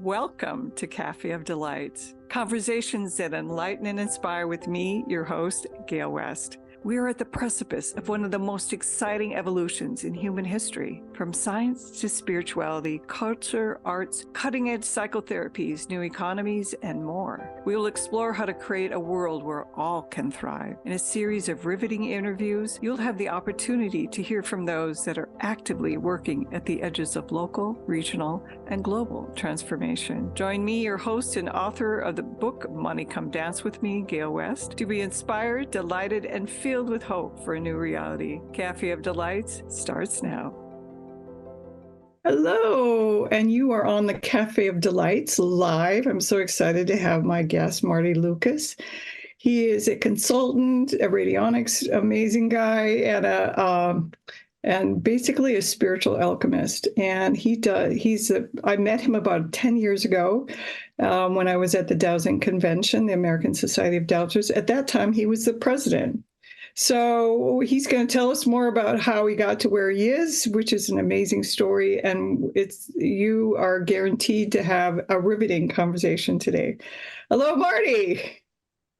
Welcome to Café of Delights, conversations that enlighten and inspire with me, your host, Gale West. We are at the precipice of one of the most exciting evolutions in human history, from science to spirituality, culture, arts, cutting-edge psychotherapies, new economies, and more. We will explore how to create a world where all can thrive. In a series of riveting interviews, you'll have the opportunity to hear from those that are actively working at the edges of local, regional, and global transformation. Join me, your host and author of the book Money Come Dance With Me, Gale West, to be inspired, delighted, and filled with hope for a new reality. Café of Delights starts now. Hello, and you are on the Café of Delights live. I'm so excited to have my guest, Marty Lucas. He is a consultant, a radionics amazing guy, and basically a spiritual alchemist. And I met him about 10 years ago when I was at the Dowsing Convention, the American Society of Dowsers. At that time, he was the president. So he's going to tell us more about how he got to where he is, which is an amazing story. And you are guaranteed to have a riveting conversation today. Hello, Marty.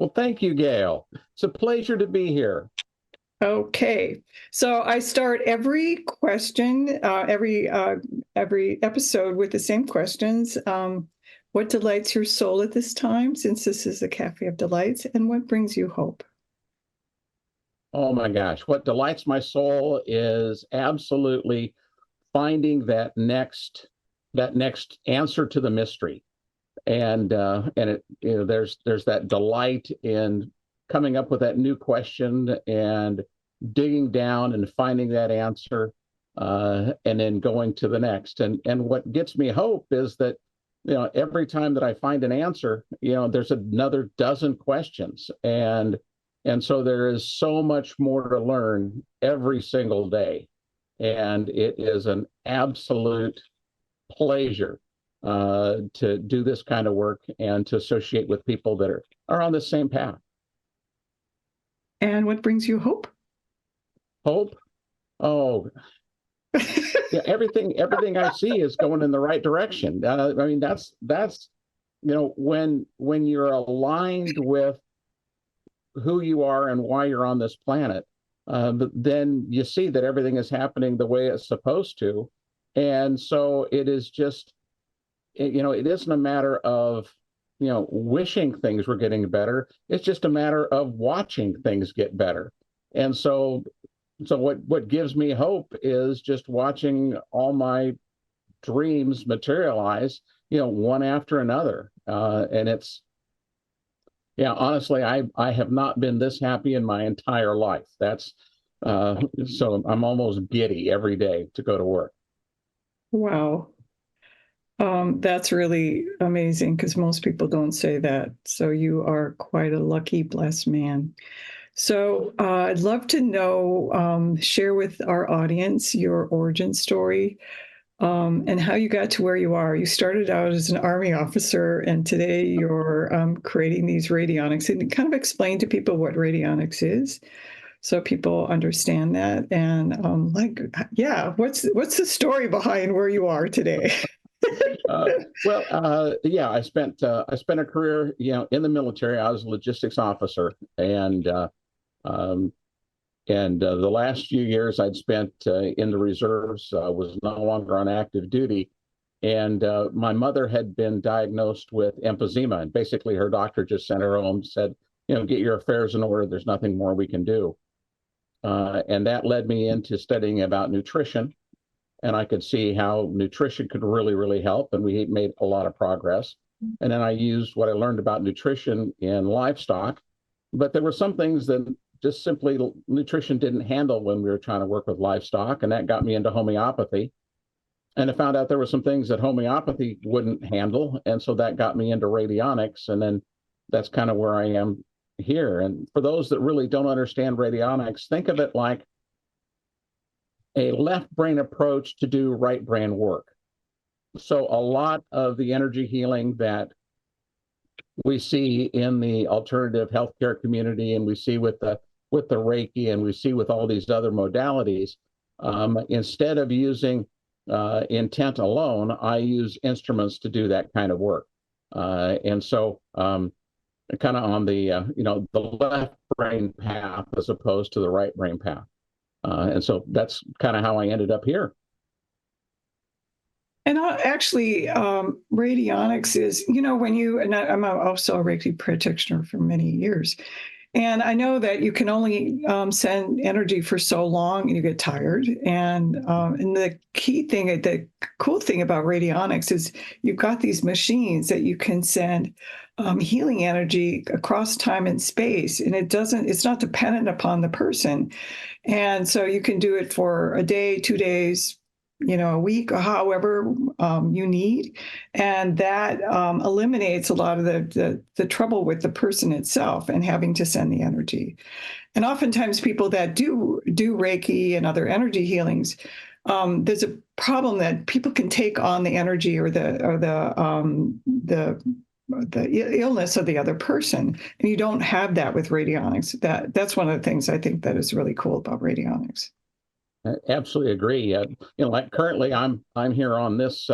Well, thank you, Gale. It's a pleasure to be here. Okay. So I start every question, every episode with the same questions. What delights your soul at this time, since this is the Café of Delights, and what brings you hope? Oh my gosh, what delights my soul is absolutely finding that next answer to the mystery, and there's that delight in coming up with that new question and digging down and finding that answer, and then going to the next. And what gets me hope is that every time that I find an answer, there's another dozen questions, and so there is so much more to learn every single day. And it is an absolute pleasure to do this kind of work and to associate with people that are on the same path. And what brings you hope? Hope? Oh, yeah, everything I see is going in the right direction. I mean, that's when you're aligned with who you are and why you're on this planet, then you see that everything is happening the way it's supposed to. And so it is just, it isn't a matter of, wishing things were getting better. It's just a matter of watching things get better. And so what gives me hope is just watching all my dreams materialize, one after another. And it's, yeah, honestly, I have not been this happy in my entire life. That's so I'm almost giddy every day to go to work. Wow. That's really amazing, because most people don't say that. So you are quite a lucky, blessed man. So I'd love to know, share with our audience your origin story. And how you got to where you are. You started out as an Army officer, and today you're creating these radionics. And kind of explain to people what radionics is, so people understand that. And what's the story behind where you are today? I spent a career, in the military. I was a logistics officer, and the last few years I'd spent in the reserves, was no longer on active duty. And my mother had been diagnosed with emphysema. And basically her doctor just sent her home, said, get your affairs in order. There's nothing more we can do. And that led me into studying about nutrition. And I could see how nutrition could really, really help. And we made a lot of progress. And then I used what I learned about nutrition in livestock. But there were some things that just simply nutrition didn't handle when we were trying to work with livestock. And that got me into homeopathy. And I found out there were some things that homeopathy wouldn't handle. And so that got me into radionics. And then that's kind of where I am here. And for those that really don't understand radionics, think of it like a left brain approach to do right brain work. So a lot of the energy healing that we see in the alternative healthcare community, and we see with the Reiki, and we see with all these other modalities, instead of using intent alone, I use instruments to do that kind of work. And so kind of on the, the left brain path as opposed to the right brain path. And so that's kind of how I ended up here. And actually, radionics is, and I'm also a Reiki practitioner for many years. And I know that you can only send energy for so long and you get tired. And the cool thing about radionics is you've got these machines that you can send healing energy across time and space. And it's not dependent upon the person. And so you can do it for a day, 2 days, a week, or however you need. And that eliminates a lot of the trouble with the person itself and having to send the energy. And oftentimes people that do Reiki and other energy healings, there's a problem that people can take on the energy or the illness of the other person. And you don't have that with radionics. That's one of the things I think that is really cool about radionics. I absolutely agree. Like currently, I'm here on this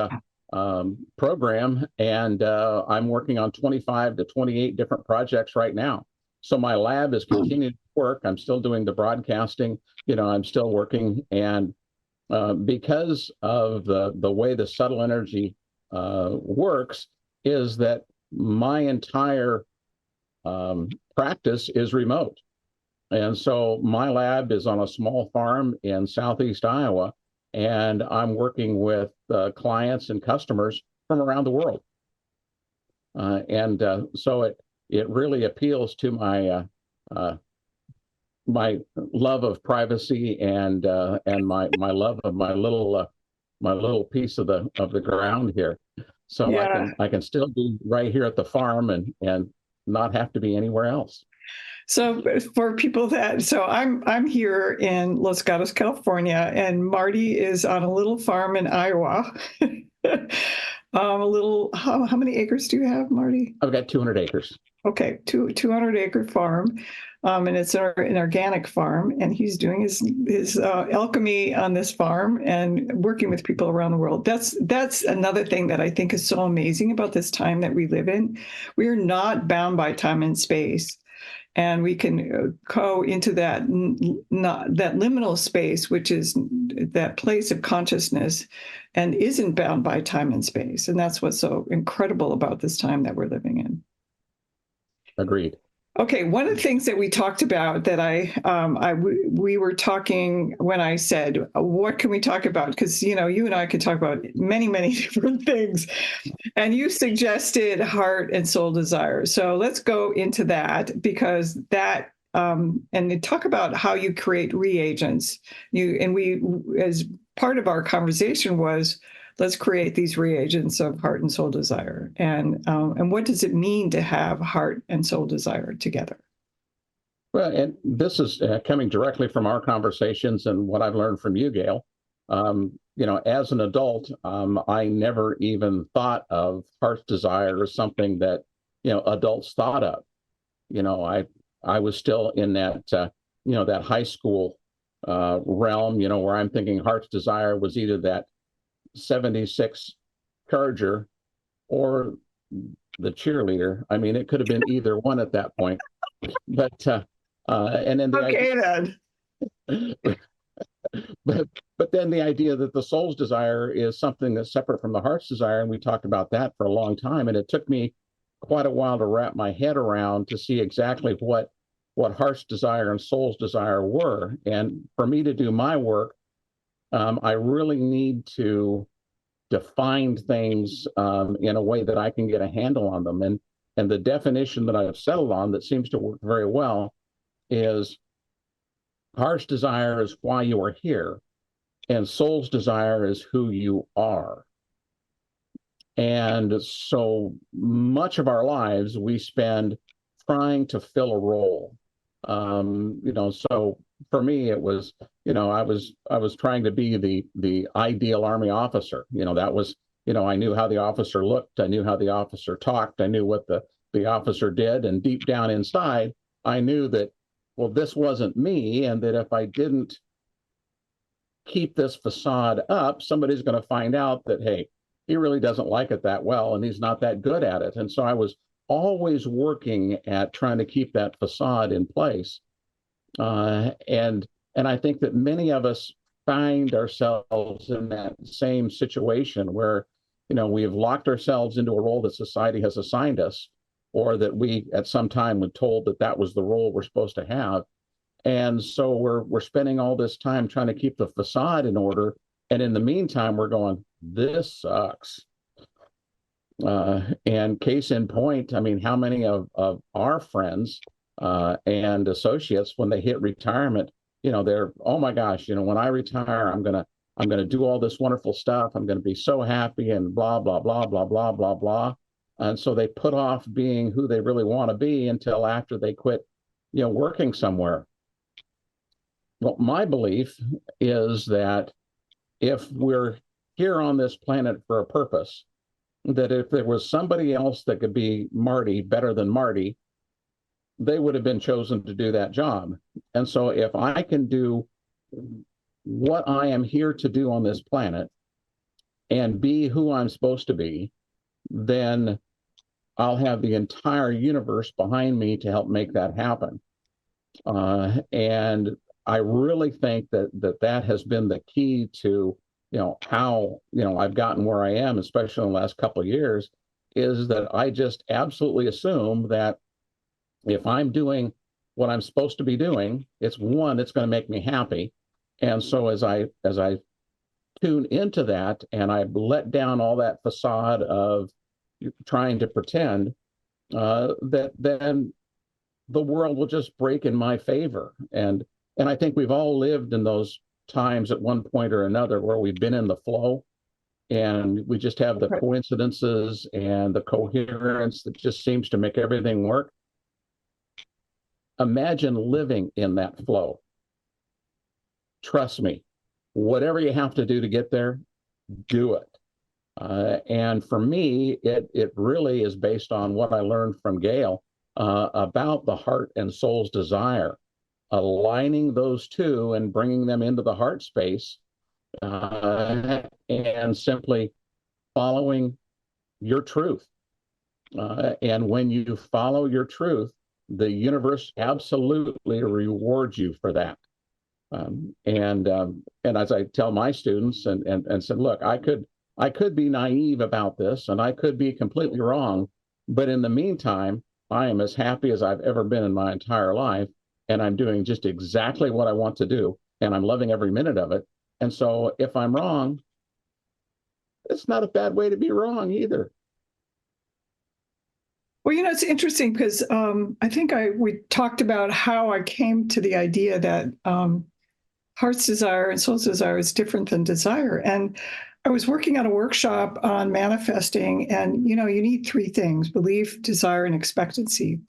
program, and I'm working on 25 to 28 different projects right now. So my lab is continuing to work. I'm still doing the broadcasting. I'm still working, and because of the way the subtle energy works, is that my entire practice is remote. And so my lab is on a small farm in southeast Iowa, and I'm working with clients and customers from around the world. So it really appeals to my love of privacy and my love of my little piece of the ground here. So yeah. I can still be right here at the farm and not have to be anywhere else. So for people I'm here in Los Gatos, California, and Marty is on a little farm in Iowa. How many acres do you have, Marty? I've got 200 acres. Okay, 200-acre farm, and it's an organic farm, and he's doing his alchemy on this farm and working with people around the world. That's another thing that I think is so amazing about this time that we live in. We are not bound by time and space. And we can go into that liminal space, which is that place of consciousness, and isn't bound by time and space. And that's what's so incredible about this time that we're living in. Agreed. Okay, one of the things that we talked about that we were talking when I said, what can we talk about? Because, you and I could talk about many, many different things. And you suggested heart and soul desire. So let's go into that, because that, and talk about how you create reagents. We, as part of our conversation was, let's create these reagents of heart and soul desire. And what does it mean to have heart and soul desire together? Well, and this is coming directly from our conversations and what I've learned from you, Gale. As an adult, I never even thought of heart's desire as something that, adults thought of. I was still in that, that high school realm, where I'm thinking heart's desire was either that 76 Charger or the cheerleader. I mean, it could have been either one at that point. But and then but then the idea that the soul's desire is something that's separate from the heart's desire, and we talked about that for a long time, and it took me quite a while to wrap my head around to see exactly what heart's desire and soul's desire were. And for me to do my work, I really need to define things in a way that I can get a handle on them. And the definition that I've settled on that seems to work very well is heart's desire is why you are here, and soul's desire is who you are. And so much of our lives we spend trying to fill a role. So for me, it was, I was trying to be the ideal Army officer. That was, I knew how the officer looked, I knew how the officer talked, I knew what the officer did, and deep down inside, I knew that, well, this wasn't me, and that if I didn't keep this facade up, somebody's going to find out that, hey, he really doesn't like it that well and he's not that good at it. And so I was always working at trying to keep that facade in place. And I think that many of us find ourselves in that same situation where, we have locked ourselves into a role that society has assigned us, or that we at some time were told that that was the role we're supposed to have. And so we're spending all this time trying to keep the facade in order. And in the meantime, we're going, this sucks. And case in point, I mean, how many of our friends and associates, when they hit retirement, they're, oh my gosh, when I retire, I'm gonna do all this wonderful stuff. I'm gonna be so happy and blah, blah, blah, blah, blah, blah, blah. And so they put off being who they really want to be until after they quit, working somewhere. Well, my belief is that if we're here on this planet for a purpose, that if there was somebody else that could be Marty better than Marty, they would have been chosen to do that job. And so if I can do what I am here to do on this planet and be who I'm supposed to be, then I'll have the entire universe behind me to help make that happen. And I really think that has been the key to, how, I've gotten where I am, especially in the last couple of years, is that I just absolutely assume that if I'm doing what I'm supposed to be doing, it's going to make me happy. And so as I tune into that and I let down all that facade of trying to pretend, that then the world will just break in my favor. And I think we've all lived in those times at one point or another where we've been in the flow and we just have the coincidences and the coherence that just seems to make everything work. Imagine living in that flow. Trust me, whatever you have to do to get there, do it. And for me, it really is based on what I learned from Gale about the heart and soul's desire, aligning those two and bringing them into the heart space, and simply following your truth. And when you follow your truth, the universe absolutely rewards you for that. And as I tell my students and said, look, I could be naive about this and I could be completely wrong, but in the meantime, I am as happy as I've ever been in my entire life. And I'm doing just exactly what I want to do. And I'm loving every minute of it. And so if I'm wrong, it's not a bad way to be wrong either. Well, it's interesting because I think we talked about how I came to the idea that heart's desire and soul's desire is different than desire. And I was working on a workshop on manifesting, and you need three things: belief, desire, and expectancy.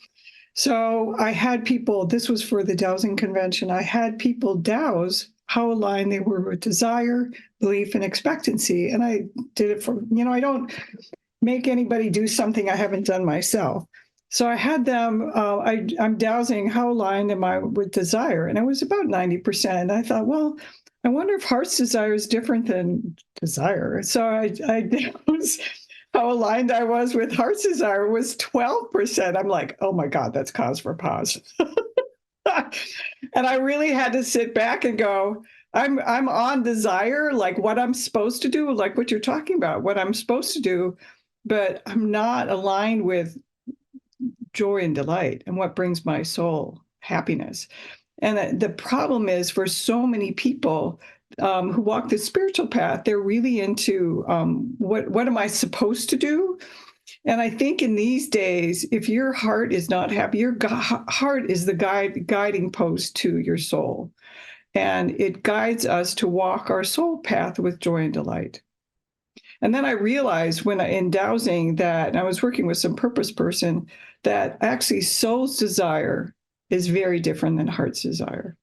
So I had people, this was for the dowsing convention, I had people douse how aligned they were with desire, belief, and expectancy. And I did it for, I don't make anybody do something I haven't done myself. So I had them, I'm dowsing how aligned am I with desire? And it was about 90%. And I thought, well, I wonder if heart's desire is different than desire. So I dowsed how aligned I was with heart's desire was 12%. I'm like, oh my God, that's cause for pause. And I really had to sit back and go, I'm on desire, like what I'm supposed to do, like what you're talking about, what I'm supposed to do, but I'm not aligned with joy and delight and what brings my soul happiness. And the problem is for so many people who walk the spiritual path, they're really into what am I supposed to do? And I think in these days, if your heart is not happy, your heart is the guiding post to your soul. And it guides us to walk our soul path with joy and delight. And then I realized in dowsing that, and I was working with some purpose person, that actually soul's desire is very different than heart's desire.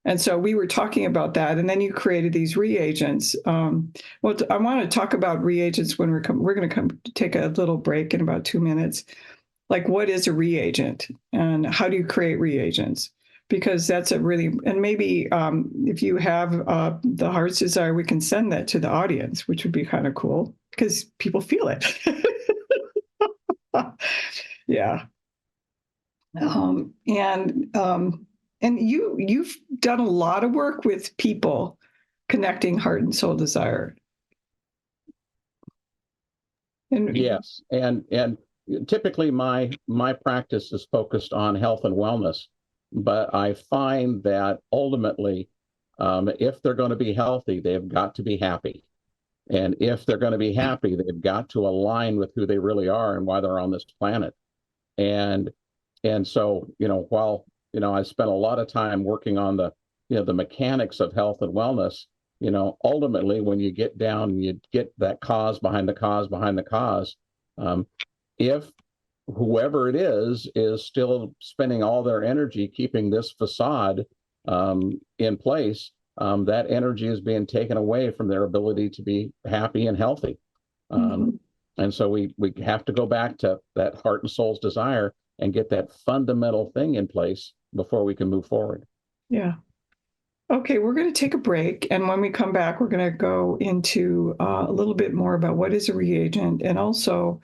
And so we were talking about that, and then you created these reagents. Well, I want to talk about reagents when we're going to come take a little break in about 2 minutes. Like, what is a reagent, and how do you create reagents? because that's a really, and maybe if you have the heart's desire, we can send that to the audience, which would be kind of cool because people feel it. Yeah. And you've done a lot of work with people connecting heart and soul desire. And Yes, and typically my practice is focused on health and wellness, but I find that ultimately, if they're going to be healthy, they've got to be happy, and if they're going to be happy, they've got to align with who they really are and why they're on this planet. And so, while I spent a lot of time working on the mechanics of health and wellness, ultimately, when you get down and you get that cause behind the cause behind the cause, if whoever it is still spending all their energy keeping this facade in place, that energy is being taken away from their ability to be happy and healthy. And so we have to go back to that heart and soul's desire and get that fundamental thing in place before we can move forward. Yeah. Okay, we're going to take a break. And when we come back, we're going to go into a little bit more about what is a reagent and also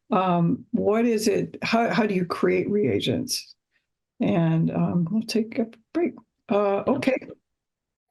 what is it, how do you create reagents? And we'll take a break. Okay.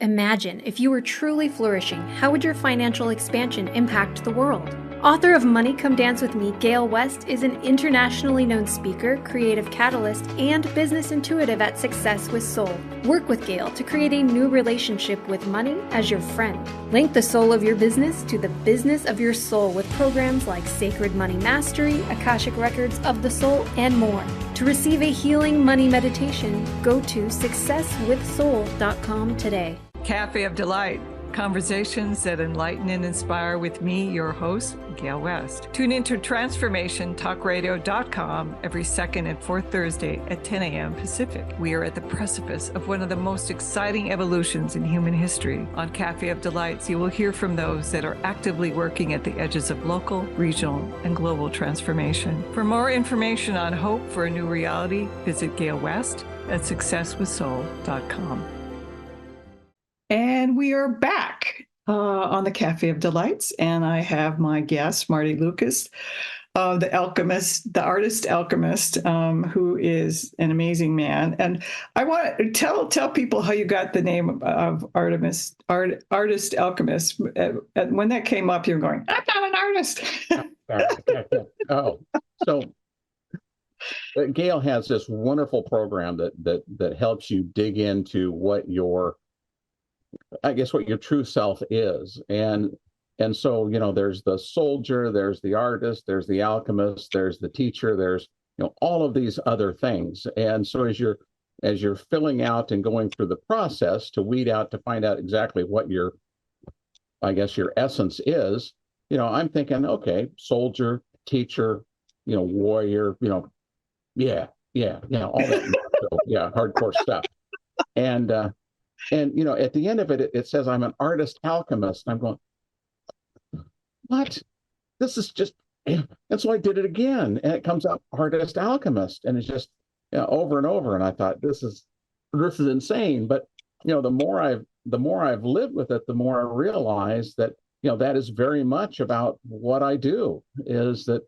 Imagine if you were truly flourishing, how would your financial expansion impact the world? Author of Money Come Dance With Me, Gale West is an internationally known speaker, creative catalyst, and business intuitive at Success with Soul. Work with Gale to create a new relationship with money as your friend. Link the soul of your business to the business of your soul with programs like Sacred Money Mastery, Akashic Records of the Soul, and more. To receive a healing money meditation, go to successwithsoul.com today. Café of Delight. Conversations that enlighten and inspire with me, your host, Gale West. Tune into transformationtalkradio.com every second and fourth Thursday at 10 a.m. Pacific. We are at the precipice of one of the most exciting evolutions in human history. On Café of Delights, you will hear from those that are actively working at the edges of local, regional, and global transformation. For more information on hope for a new reality, visit Gale West at successwithsoul.com. And we are back on the Café of Delights, and I have my guest, Marty Lucas, the alchemist, the artist alchemist, who is an amazing man. And I want to tell people how you got the name of artist alchemist. And when that came up, you're going, I'm not an artist. Oh, so Gale has this wonderful program that helps you dig into what your true self is. And so, there's the soldier, there's the artist, there's the alchemist, there's the teacher, there's, all of these other things. And so as you're filling out and going through the process to weed out, to find out exactly what your essence is, I'm thinking, okay, soldier, teacher, warrior, all that, hardcore stuff. And, at the end of it, it says I'm an artist alchemist. And I'm going, what? This is just, and so I did it again. And it comes out artist alchemist. And it's just over and over. And I thought, this is insane. But, the more I've lived with it, the more I realize that, that is very much about what I do, is that,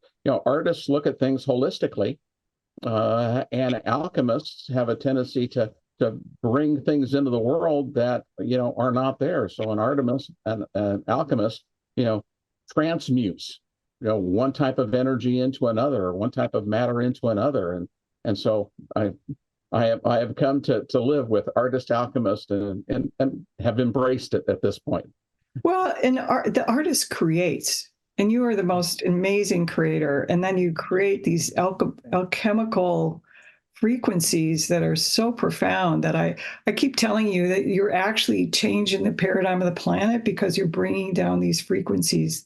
artists look at things holistically, and alchemists have a tendency to bring things into the world that are not there. So an alchemist, transmutes, one type of energy into another, or one type of matter into another, and so I have come to live with artist alchemist and have embraced it at this point. Well, the artist creates, and you are the most amazing creator, and then you create these alchemical frequencies that are so profound that I keep telling you that you're actually changing the paradigm of the planet, because you're bringing down these frequencies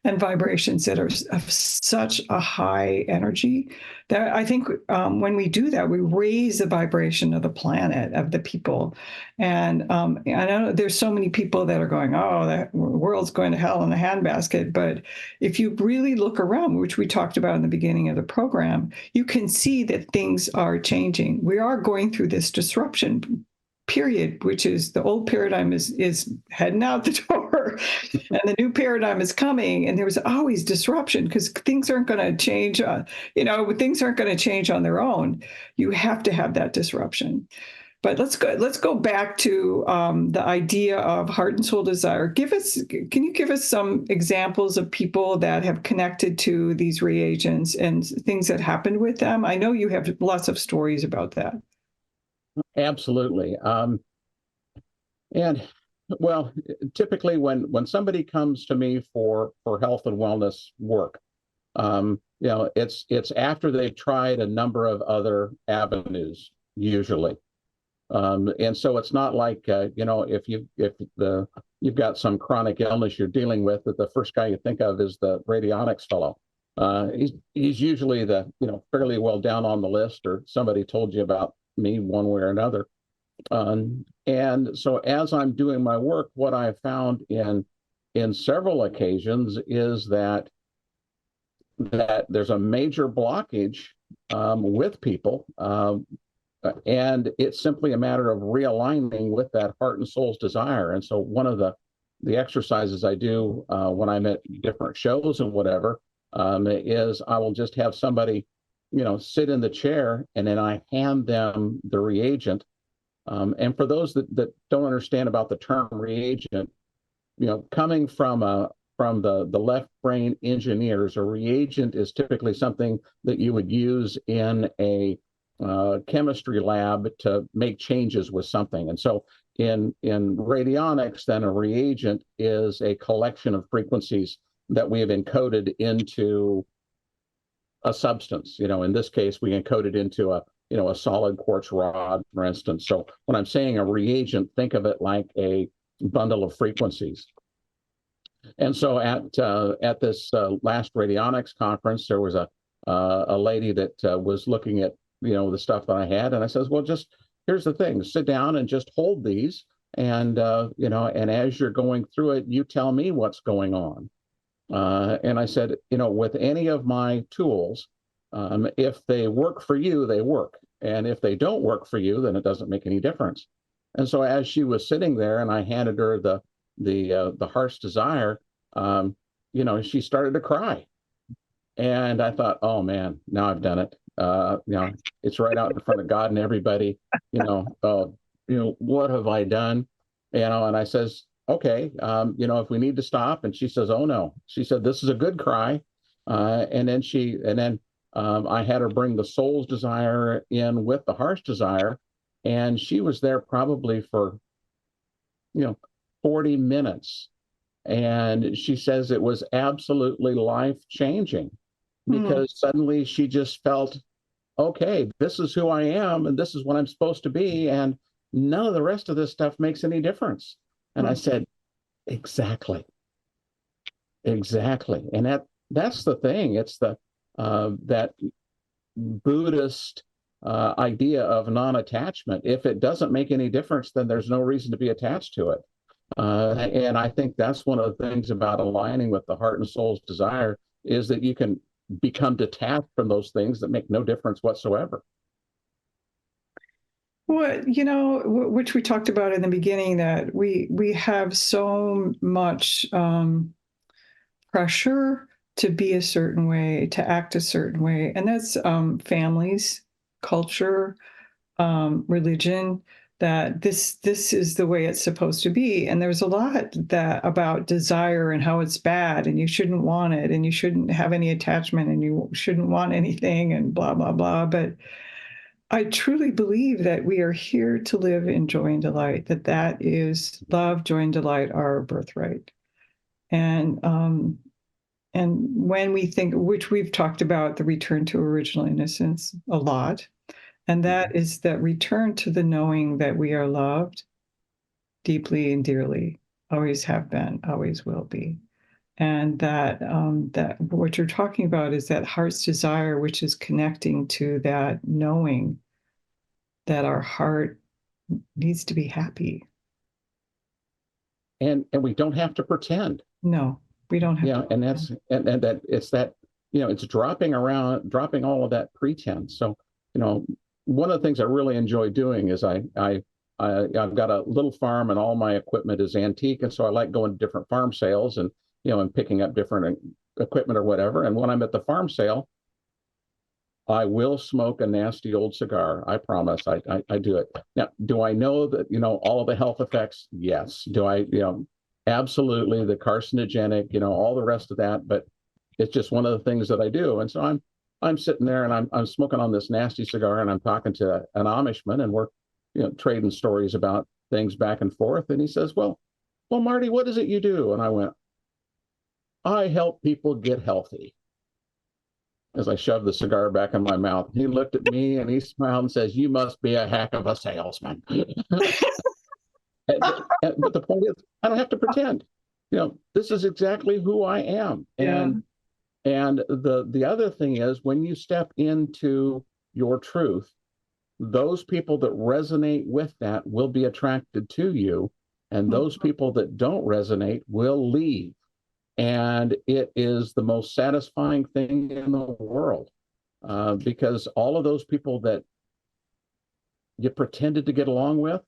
and vibrations that are of such a high energy that I think when we do that, we raise the vibration of the planet, of the people. And I know there's so many people that are going, oh, the world's going to hell in a handbasket. But if you really look around, which we talked about in the beginning of the program, you can see that things are changing. We are going through this disruption period, which is the old paradigm is heading out the door and the new paradigm is coming. And there was always disruption because things aren't going to change. Things aren't going to change on their own. You have to have that disruption. But let's go back to the idea of heart and soul desire. Can you give us some examples of people that have connected to these reagents and things that happened with them? I know you have lots of stories about that. Absolutely. And well, typically when somebody comes to me for health and wellness work, it's after they've tried a number of other avenues usually. And so it's not like if you've got some chronic illness you're dealing with, that the first guy you think of is the radionics fellow. He's usually the fairly well down on the list, or somebody told you about me one way or another. And so as I'm doing my work, what I found in several occasions is that there's a major blockage with people. And it's simply a matter of realigning with that heart and soul's desire. And so one of the exercises I do when I'm at different shows and whatever is I will just have somebody, sit in the chair, and then I hand them the reagent. And for those that don't understand about the term reagent, coming from the left brain engineers, a reagent is typically something that you would use in a chemistry lab to make changes with something. And so in radionics, then a reagent is a collection of frequencies that we have encoded into a substance. In this case, we encode it into a solid quartz rod, for instance. So when I'm saying a reagent, think of it like a bundle of frequencies. And so at this last radionics conference, there was a lady that was looking at the stuff that I had, and I says, well, just here's the thing: sit down and just hold these, and and as you're going through it, you tell me what's going on. And I said, with any of my tools, if they work for you, they work, and if they don't work for you, then it doesn't make any difference. And so as she was sitting there, and I handed her the heart's desire, she started to cry, and I thought, oh man, now I've done it. It's right out in front of God and everybody. What have I done? And I says, okay, if we need to stop. And she says, oh no. She said, this is a good cry. And then I had her bring the soul's desire in with the heart's desire, and she was there probably for 40 minutes. And she says it was absolutely life-changing because suddenly she just felt, okay, this is who I am and this is what I'm supposed to be, and none of the rest of this stuff makes any difference. And I said, exactly. And that's the thing. It's that Buddhist idea of non-attachment. If it doesn't make any difference, then there's no reason to be attached to it. And I think that's one of the things about aligning with the heart and soul's desire, is that you can become detached from those things that make no difference whatsoever. Well, which we talked about in the beginning, that we have so much pressure to be a certain way, to act a certain way. And that's families, culture, religion, that this is the way it's supposed to be. And there's a lot about desire and how it's bad, and you shouldn't want it, and you shouldn't have any attachment, and you shouldn't want anything, and blah, blah, blah. But I truly believe that we are here to live in joy and delight, that is love, joy, and delight are our birthright. And when we think, which we've talked about, the return to original innocence a lot, and that is that return to the knowing that we are loved deeply and dearly, always have been, always will be. And that what you're talking about is that heart's desire, which is connecting to that knowing that our heart needs to be happy. And we don't have to pretend. No, we don't have to. And that's and that it's that, it's dropping all of that pretense. So, one of the things I really enjoy doing is I've got a little farm and all my equipment is antique. And so I like going to different farm sales and picking up different equipment or whatever. And when I'm at the farm sale, I will smoke a nasty old cigar. I promise. I do it. Now, do I know that, all of the health effects? Yes. Do I, absolutely, the carcinogenic, all the rest of that, but it's just one of the things that I do. And so I'm sitting there and I'm smoking on this nasty cigar and I'm talking to an Amishman and we're, trading stories about things back and forth. And he says, well, Marty, what is it you do? And I went, I help people get healthy. As I shoved the cigar back in my mouth, he looked at me and he smiled and says, you must be a heck of a salesman. But the point is, I don't have to pretend. This is exactly who I am. Yeah. And the other thing is, when you step into your truth, those people that resonate with that will be attracted to you. And those people that don't resonate will leave. And it is the most satisfying thing in the world, because all of those people that you pretended to get along with,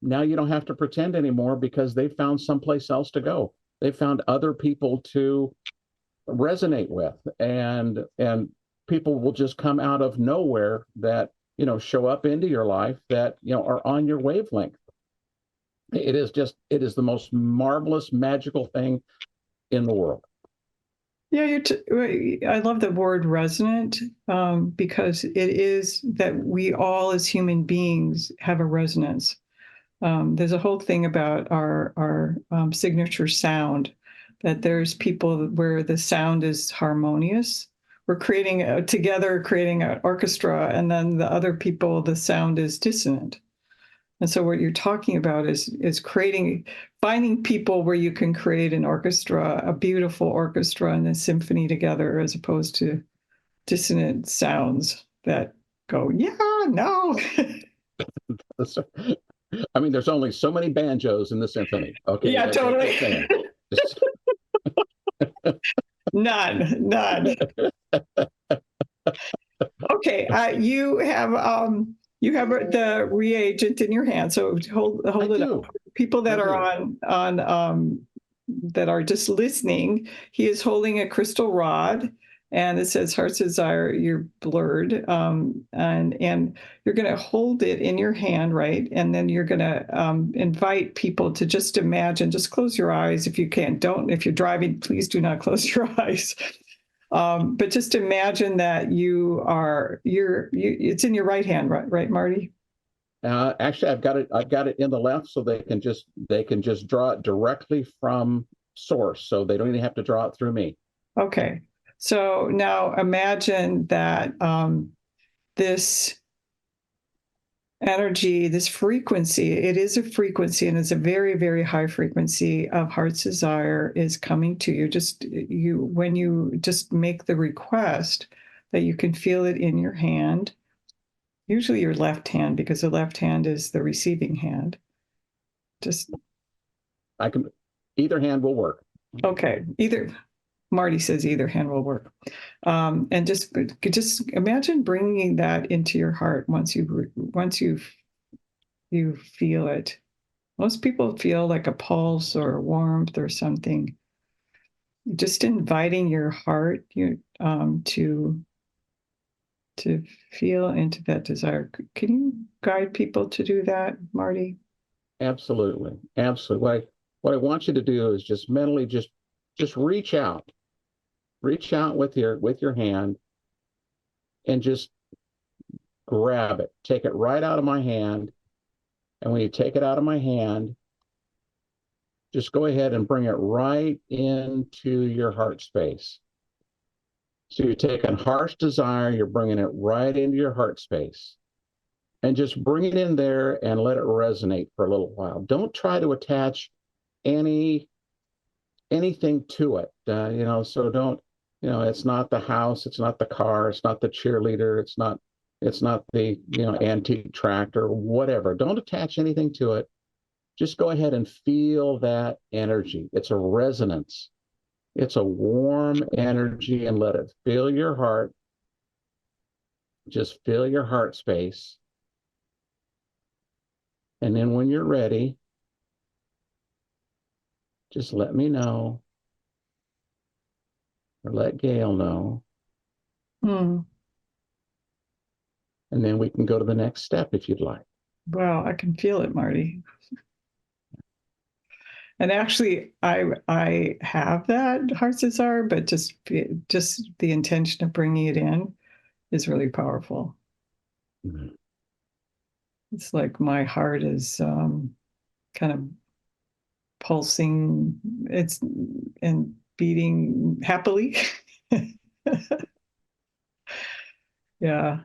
now you don't have to pretend anymore because they found someplace else to go. They found other people to resonate with, and people will just come out of nowhere that show up into your life that are on your wavelength. It is the most marvelous, magical thing in the world. Yeah, I love the word resonant, because it is that we all as human beings have a resonance. There's a whole thing about our signature sound, that there's people where the sound is harmonious. We're creating an orchestra, and then the other people, the sound is dissonant. And so what you're talking about is finding people where you can create an orchestra, a beautiful orchestra and a symphony together, as opposed to dissonant sounds that go, yeah, no. I mean, there's only so many banjos in the symphony. Okay. Yeah, totally. None. Okay, you have the reagent in your hand, so hold it up. People that are on that are just listening, he is holding a crystal rod, and it says Heart's Desire. You're blurred, and you're going to hold it in your hand, right? And then you're going to invite people to just imagine. Just close your eyes if you can. Don't. If you're driving, please do not close your eyes. But just imagine that it's in your right hand, right, Marty? Actually, I've got it in the left, so they can just draw it directly from source, so they don't even have to draw it through me. Okay. So now imagine that this energy, this frequency, it is a frequency, and it's a very, very high frequency of heart's desire, is coming to you. When you just make the request, that you can feel it in your hand, usually your left hand, because the left hand is the receiving hand. Either hand will work. Okay. Marty says either hand will work. And just imagine bringing that into your heart once you feel it. Most people feel like a pulse or warmth or something. Just inviting your heart to feel into that desire. Can you guide people to do that, Marty? Absolutely. What I want you to do is just mentally just reach out with your hand and just grab it. Take it right out of my hand. And when you take it out of my hand, just go ahead and bring it right into your heart space. So you're taking heart's desire, you're bringing it right into your heart space. And just bring it in there and let it resonate for a little while. Don't try to attach any anything to it. So don't, it's not the house, it's not the car, it's not the cheerleader, it's not the, antique tractor, whatever. Don't attach anything to it. Just go ahead and feel that energy. It's a resonance. It's a warm energy, and let it fill your heart. Just fill your heart space. And then when you're ready, just let me know, or let Gale know. Hmm. And then we can go to the next step if you'd like. Wow, I can feel it, Marty. And actually, I have that heart's desire, but just the intention of bringing it in is really powerful. Mm-hmm. It's like my heart is kind of pulsing, and beating happily. Yeah,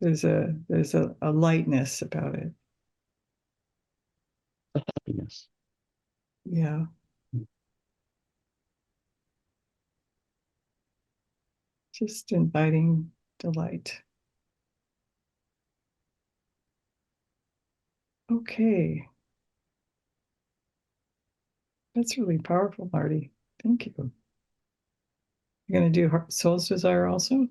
there's a lightness about it. Happiness. Yeah. Just inviting delight. Okay. That's really powerful, Marty. Thank you. You're going to do Soul's Desire also?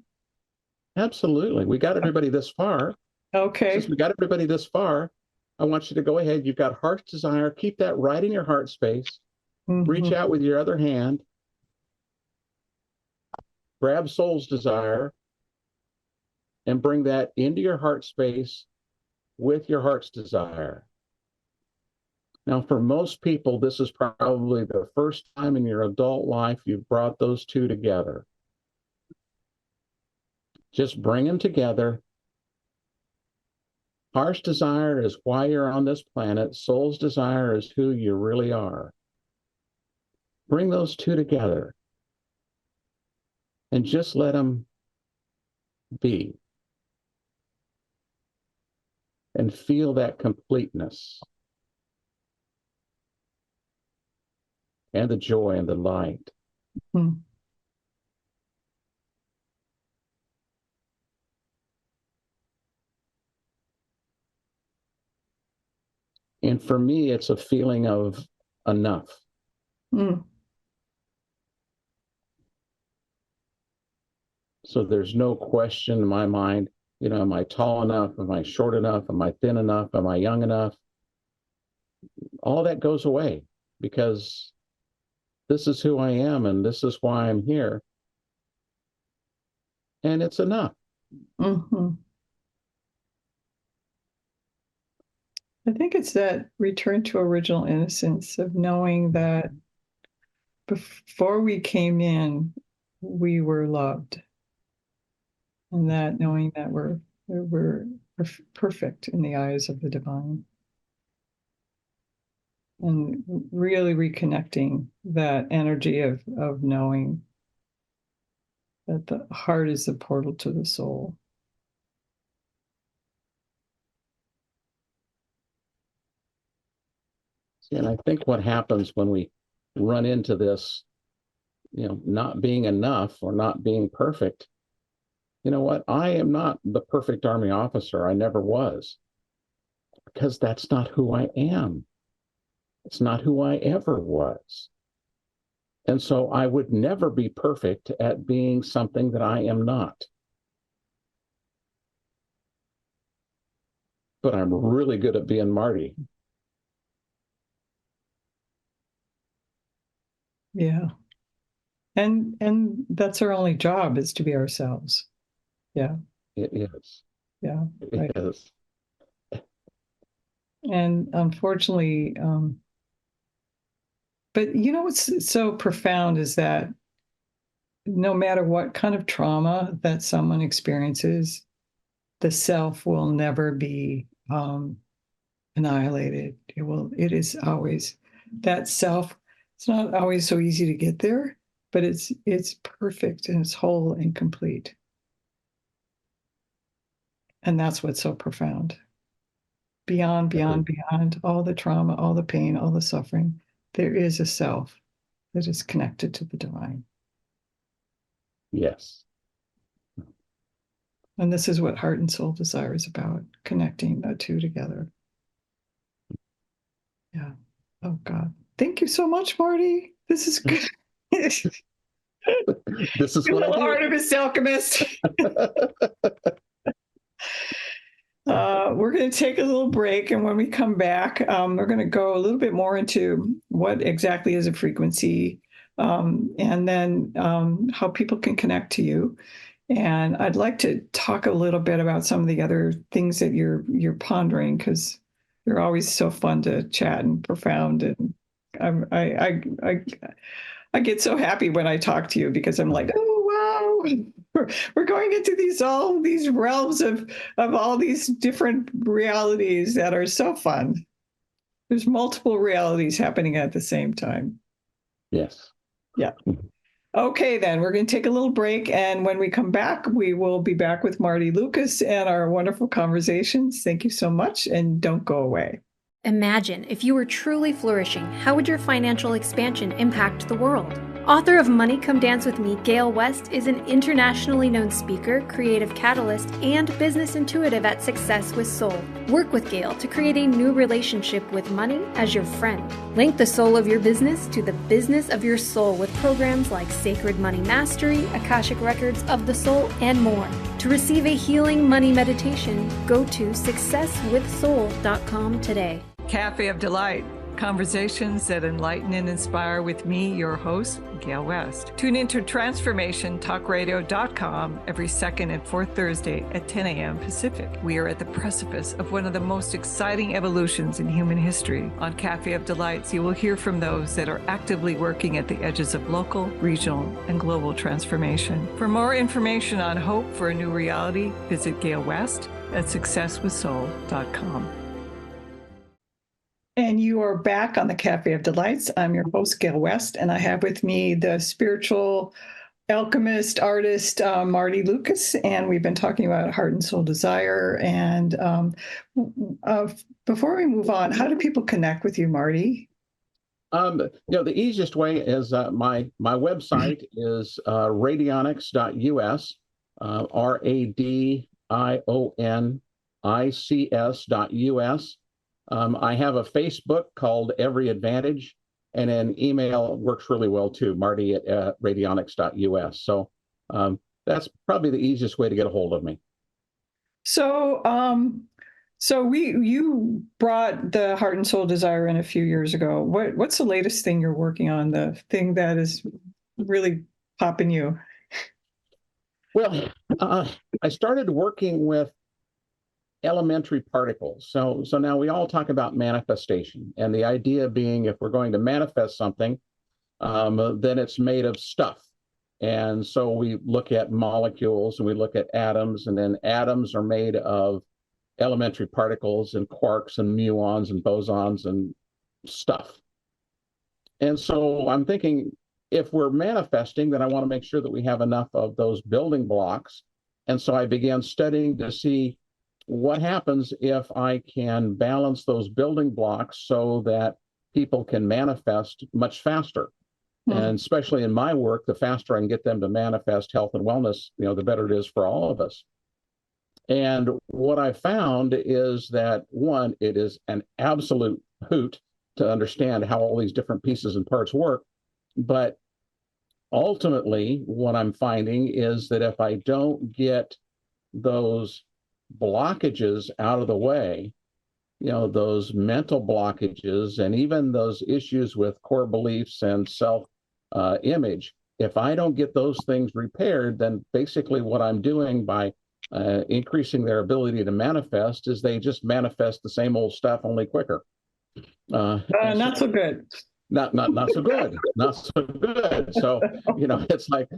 Absolutely. We got everybody this far. Okay. Since we got everybody this far, I want you to go ahead. You've got heart's desire. Keep that right in your heart space. Mm-hmm. Reach out with your other hand. Grab soul's desire and bring that into your heart space with your heart's desire. Now, for most people, this is probably the first time in your adult life you've brought those two together. Just bring them together. Heart's desire is why you're on this planet. Soul's desire is who you really are. Bring those two together and just let them be. And feel that completeness and the joy and the light. Mm-hmm. And for me, it's a feeling of enough. Mm. So there's no question in my mind, am I tall enough? Am I short enough? Am I thin enough? Am I young enough? All that goes away because this is who I am and this is why I'm here. And it's enough. Mm-hmm. I think it's that return to original innocence of knowing that before we came in, we were loved. And that knowing that we're perfect in the eyes of the divine. And really reconnecting that energy of knowing that the heart is the portal to the soul. And I think what happens when we run into this, not being enough or not being perfect, you know what? I am not the perfect Army officer. I never was. Because that's not who I am. It's not who I ever was. And so I would never be perfect at being something that I am not. But I'm really good at being Marty. Yeah. And that's our only job, is to be ourselves. Yeah. It is. Yeah. It right. is. And unfortunately, but what's so profound is that no matter what kind of trauma that someone experiences, the self will never be annihilated. It is always that self. It's not always so easy to get there, but it's perfect and it's whole and complete. And that's what's so profound. Beyond all the trauma, all the pain, all the suffering, there is a self that is connected to the divine. Yes. And this is what Heart and Soul Desire is about, connecting the two together. Yeah. Oh, God. Thank you so much, Marty. This is good. This is You what I little do. artist alchemist. We're going to take a little break, and when we come back, we're going to go a little bit more into what exactly is a frequency, and then how people can connect to you. And I'd like to talk a little bit about some of the other things that you're pondering, because they're always so fun to chat and profound. And I get so happy when I talk to you, because I'm like, oh wow, we're going into all these realms of all these different realities that are so fun. There's multiple realities happening at the same time. Yes. Yeah. Okay, then we're going to take a little break. And when we come back, we will be back with Marty Lucas and our wonderful conversations. Thank you so much. And don't go away. Imagine if you were truly flourishing, how would your financial expansion impact the world? Author of Money Come Dance With Me, Gale West is an internationally known speaker, creative catalyst, and business intuitive at Success with Soul. Work with Gale to create a new relationship with money as your friend. Link the soul of your business to the business of your soul with programs like Sacred Money Mastery, Akashic Records of the Soul, and more. To receive a healing money meditation, go to successwithsoul.com today. Café of Delight. Conversations that enlighten and inspire with me, your host, Gale West. Tune into transformationtalkradio.com every second and fourth Thursday at 10 a.m. Pacific. We are at the precipice of one of the most exciting evolutions in human history. On Café of Delights, you will hear from those that are actively working at the edges of local, regional, and global transformation. For more information on hope for a new reality, visit Gale West at successwithsoul.com. And you are back on the Café of Delights. I'm your host, Gale West, and I have with me the spiritual alchemist, artist, Marty Lucas, and we've been talking about Heart and Soul Desire. And before we move on, how do people connect with you, Marty? The easiest way is my website is radionics.us, radionics.us. I have a Facebook called Every Advantage, and an email works really well too, marty@radionics.us. So that's probably the easiest way to get a hold of me. So, you brought the Heart and Soul Desire in a few years ago. What's the latest thing you're working on? The thing that is really popping you? Well, I started working with elementary particles. So now we all talk about manifestation, and the idea being, if we're going to manifest something, then it's made of stuff. And so we look at molecules and we look at atoms, and then atoms are made of elementary particles and quarks and muons and bosons and stuff. And so I'm thinking, if we're manifesting, then I want to make sure that we have enough of those building blocks. And so I began studying to see what happens if I can balance those building blocks so that people can manifest much faster. Mm-hmm. And especially in my work, the faster I can get them to manifest health and wellness, the better it is for all of us. And what I found is that, one, it is an absolute hoot to understand how all these different pieces and parts work. But ultimately, what I'm finding is that if I don't get those blockages out of the way, those mental blockages and even those issues with core beliefs and self-image, if I don't get those things repaired, then basically what I'm doing by increasing their ability to manifest is they just manifest the same old stuff, only quicker. Not so good. Not so good. Not so good. So, it's like,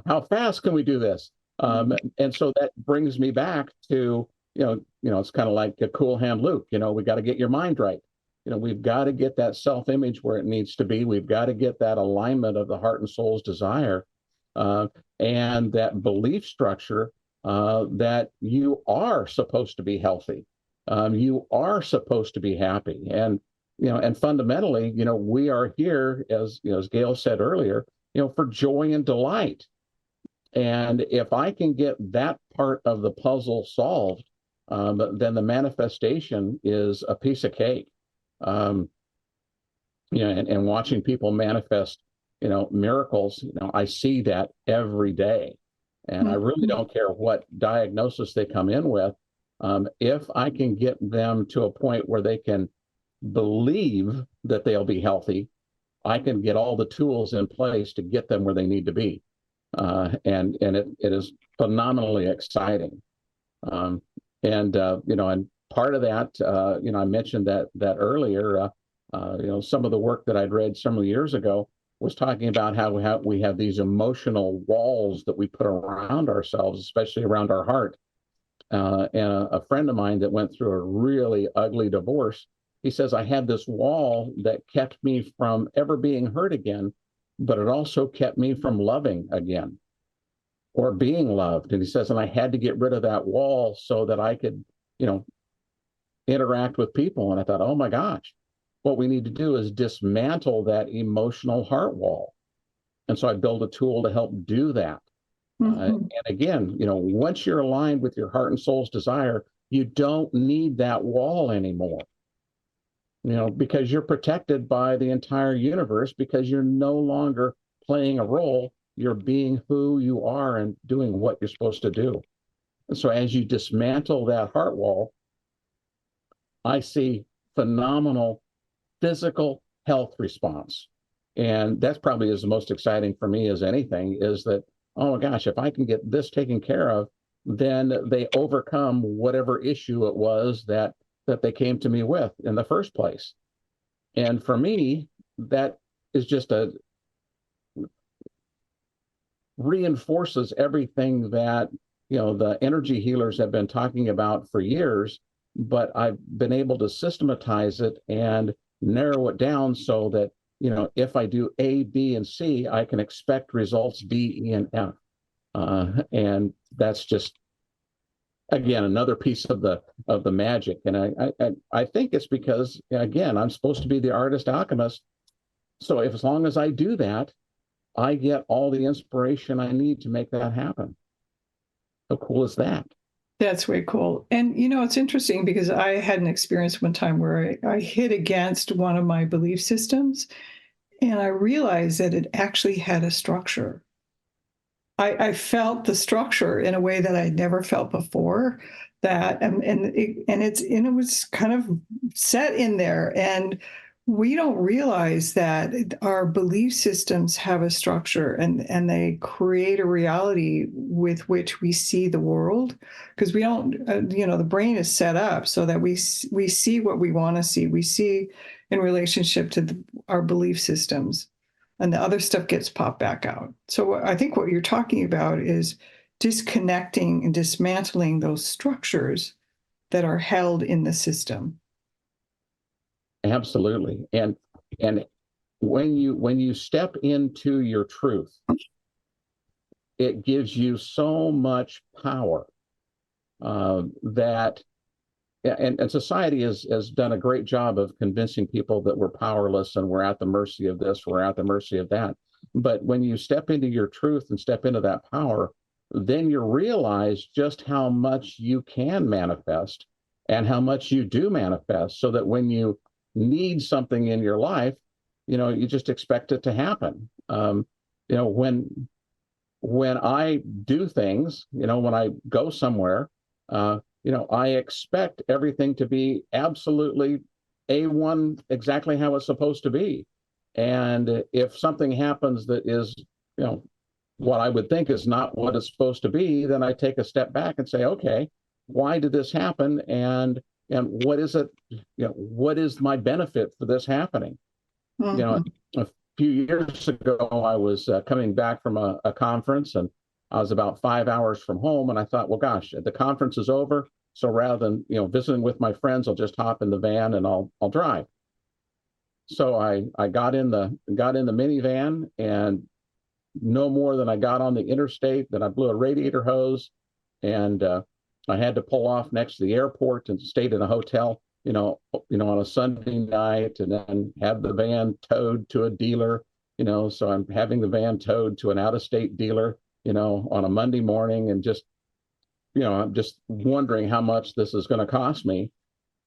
how fast can we do this? And so that brings me back to, it's kind of like a cool hand Luke. We got to get your mind right. We've got to get that self-image where it needs to be. We've got to get that alignment of the heart and soul's desire, and that belief structure that you are supposed to be healthy. You are supposed to be happy. And and fundamentally, we are here, as Gale said earlier, for joy and delight. And if I can get that part of the puzzle solved, then the manifestation is a piece of cake. And watching people manifest, miracles, I see that every day. And I really don't care what diagnosis they come in with. If I can get them to a point where they can believe that they'll be healthy, I can get all the tools in place to get them where they need to be. And it is phenomenally exciting. And part of that, I mentioned that earlier, some of the work that I'd read several years ago was talking about how we have these emotional walls that we put around ourselves, especially around our heart. And a friend of mine that went through a really ugly divorce, he says, I had this wall that kept me from ever being hurt again, but it also kept me from loving again or being loved. And he says, and I had to get rid of that wall so that I could, interact with people. And I thought, oh my gosh, what we need to do is dismantle that emotional heart wall. And so I built a tool to help do that. And again, once you're aligned with your heart and soul's desire, you don't need that wall anymore. Because you're protected by the entire universe, because you're no longer playing a role. You're being who you are and doing what you're supposed to do. And so as you dismantle that heart wall, I see phenomenal physical health response. And that's probably is the most exciting for me as anything, is that, oh my gosh, if I can get this taken care of, then they overcome whatever issue it was that they came to me with in the first place. And for me, that is just reinforces everything that, the energy healers have been talking about for years, but I've been able to systematize it and narrow it down so that, if I do A, B, and C, I can expect results D, E, and F. And that's just, again, another piece of the magic. And I think it's because, again, I'm supposed to be the artist alchemist. So as long as I do that, I get all the inspiration I need to make that happen. How cool is that? That's way cool. And, it's interesting because I had an experience one time where I hit against one of my belief systems, and I realized that it actually had a structure. I felt the structure in a way that I'd never felt before. It was kind of set in there, and we don't realize that our belief systems have a structure, and they create a reality with which we see the world, because we don't, the brain is set up so that we see what we want to see. We see in relationship to our belief systems, and the other stuff gets popped back out. So I think what you're talking about is disconnecting and dismantling those structures that are held in the system. Absolutely. And when you step into your truth, it gives you so much power that, and society has done a great job of convincing people that we're powerless and we're at the mercy of this, we're at the mercy of that. But when you step into your truth and step into that power, then you realize just how much you can manifest and how much you do manifest, so that when you need something in your life, you just expect it to happen. When I do things, when I go somewhere, I expect everything to be absolutely A1, exactly how it's supposed to be. And if something happens that is, what I would think is not what it's supposed to be, then I take a step back and say, okay, why did this happen? And what is it, what is my benefit for this happening? A few years ago, I was coming back from a conference, and I was about 5 hours from home, and I thought, well, gosh, the conference is over. So rather than, visiting with my friends, I'll just hop in the van and I'll drive. So I got in the minivan, and no more than I got on the interstate, then I blew a radiator hose, and I had to pull off next to the airport and stayed in a hotel. on a Sunday night, and then have the van towed to a dealer. So I'm having the van towed to an out-of-state dealer, on a Monday morning, and I'm just wondering how much this is going to cost me.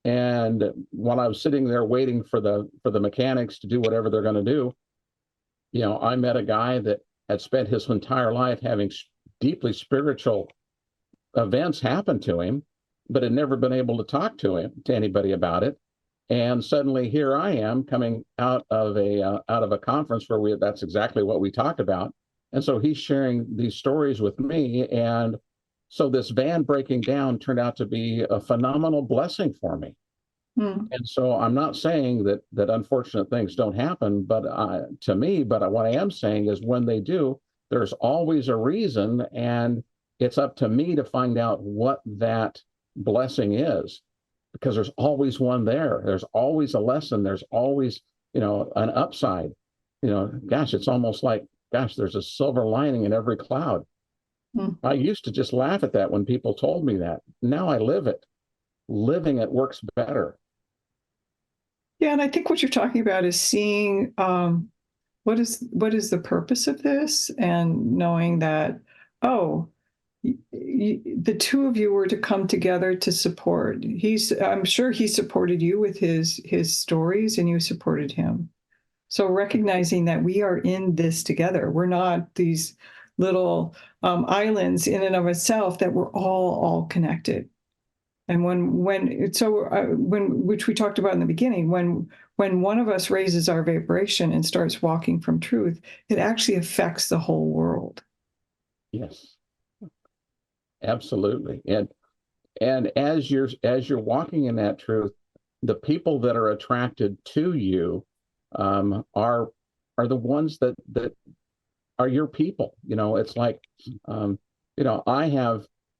And while I was sitting there waiting for the mechanics to do whatever they're going to do, I met a guy that had spent his entire life having deeply spiritual events happen to him, but had never been able to talk to anybody about it. And suddenly here I am coming out of a conference where that's exactly what we talked about. And so he's sharing these stories with me. And so this van breaking down turned out to be a phenomenal blessing for me. And so I'm not saying that unfortunate things don't happen, but to me, but what I am saying is when they do, there's always a reason, and it's up to me to find out what that blessing is, because there's always one there. There's always a lesson. There's always, an upside. Gosh, it's almost like, there's a silver lining in every cloud. I used to just laugh at that when people told me that. Now I live it. Living it works better. Yeah, and I think what you're talking about is seeing what is the purpose of this, and knowing that, the two of you were to come together to support. I'm sure he supported you with his stories, and you supported him. So recognizing that we are in this together. We're not these little islands in and of itself, that we're all connected. And which we talked about in the beginning, when one of us raises our vibration and starts walking from truth, it actually affects the whole world. Yes, absolutely. And as you're walking in that truth, the people that are attracted to you are the ones that are your people. It's like,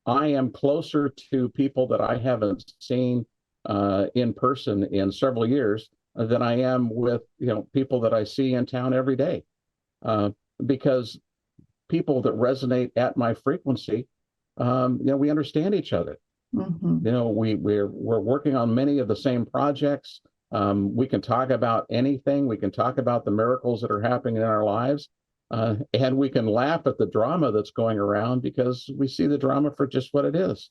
I am closer to people that I haven't seen in person in several years than I am with, people that I see in town every day. Because people that resonate at my frequency, we understand each other. We're working on many of the same projects. We can talk about anything. We can talk about the miracles that are happening in our lives. And we can laugh at the drama that's going around, because we see the drama for just what it is.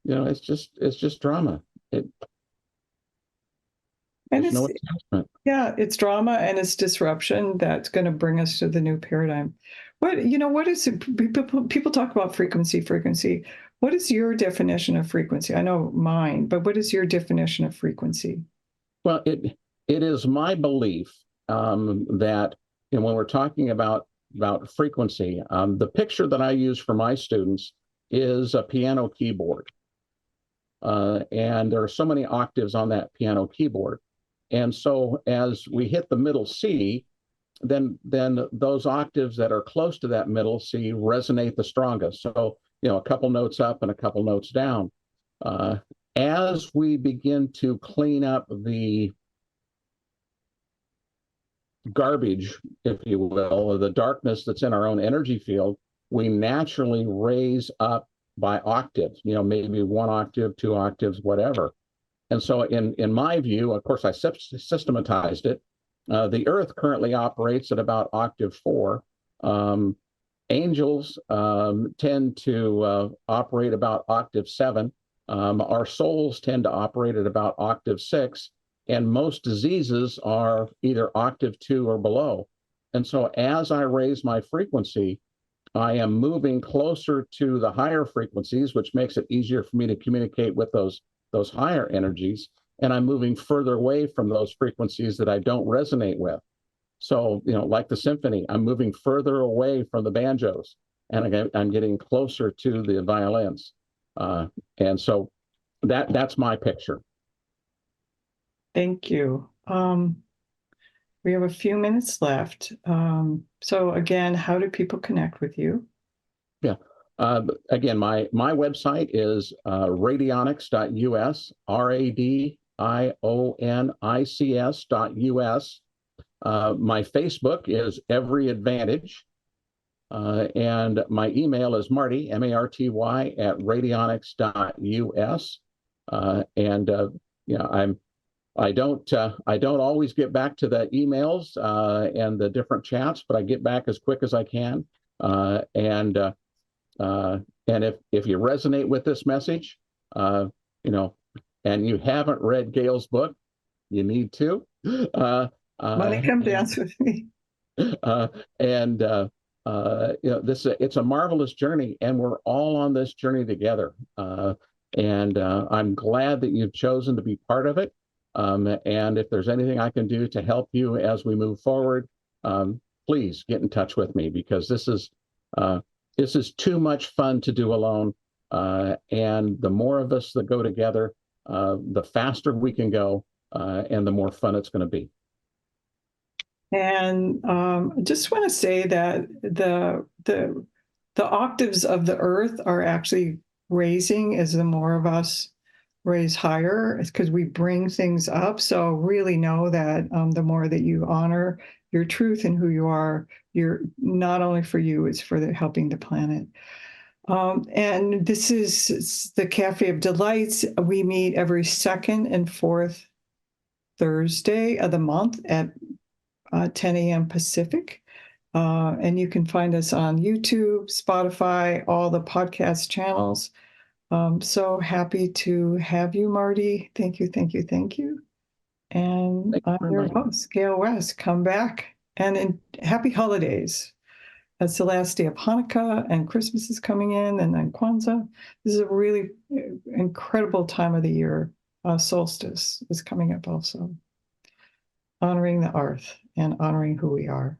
It's just drama. It's drama, and it's disruption that's going to bring us to the new paradigm. What is it? People talk about frequency. What is your definition of frequency? I know mine, but what is your definition of frequency? Well, it is my belief that, when we're talking about frequency, the picture that I use for my students is a piano keyboard. And there are so many octaves on that piano keyboard. And so as we hit the middle C, then those octaves that are close to that middle C resonate the strongest. So, a couple notes up and a couple notes down. As we begin to clean up the garbage, if you will, or the darkness that's in our own energy field, we naturally raise up by octaves, maybe 1 octave, 2 octaves, whatever. And so in my view, of course, I systematized it. The Earth currently operates at about octave 4. Angels tend to operate about octave 7. Our souls tend to operate at about octave 6. And most diseases are either octave 2 or below. And so as I raise my frequency, I am moving closer to the higher frequencies, which makes it easier for me to communicate with those higher energies. And I'm moving further away from those frequencies that I don't resonate with. So, like the symphony, I'm moving further away from the banjos, and I'm getting closer to the violins. And so that's my picture. Thank you. We have a few minutes left. So again, how do people connect with you? Yeah. Again, my website is radionics.us, radionics.us. My Facebook is Every Advantage. And my email is Marty, Marty, @radionics.us. And I don't always get back to the emails and the different chats, but I get back as quick as I can. And if you resonate with this message, and you haven't read Gale's book, you need to. Money Come Dance with Me. It's a marvelous journey, and we're all on this journey together. And I'm glad that you've chosen to be part of it. And if there's anything I can do to help you as we move forward, please get in touch with me, because this is too much fun to do alone. And the more of us that go together, the faster we can go, and the more fun it's going to be. And I just want to say that the octaves of the earth are actually raising as the more of us raise higher. It's because we bring things up. So really know that the more that you honor your truth and who you are, you're not only for you, it's for helping the planet. And this is the Cafe of Delights. We meet every second and fourth Thursday of the month at 10 a.m. Pacific. And you can find us on YouTube, Spotify, all the podcast channels. So happy to have you, Marty. Thank you, thank you, thank you. And I'm your host, Gale West. Come back, and happy holidays. That's the last day of Hanukkah, and Christmas is coming in, and then Kwanzaa. This is a really incredible time of the year. Solstice is coming up also. Honoring the earth and honoring who we are.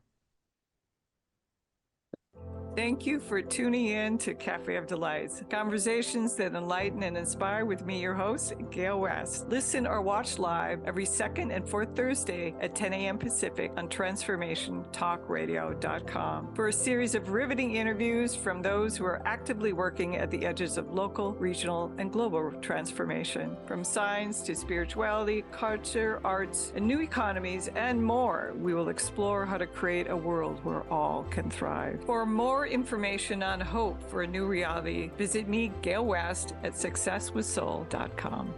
Thank you for tuning in to Cafe of Delights, conversations that enlighten and inspire with me, your host, Gale West. Listen or watch live every second and fourth Thursday at 10 a.m. Pacific on transformationtalkradio.com for a series of riveting interviews from those who are actively working at the edges of local, regional, and global transformation. From science to spirituality, culture, arts, and new economies, and more, we will explore how to create a world where all can thrive. For more information on hope for a new reality, visit me, Gale West, at successwithsoul.com.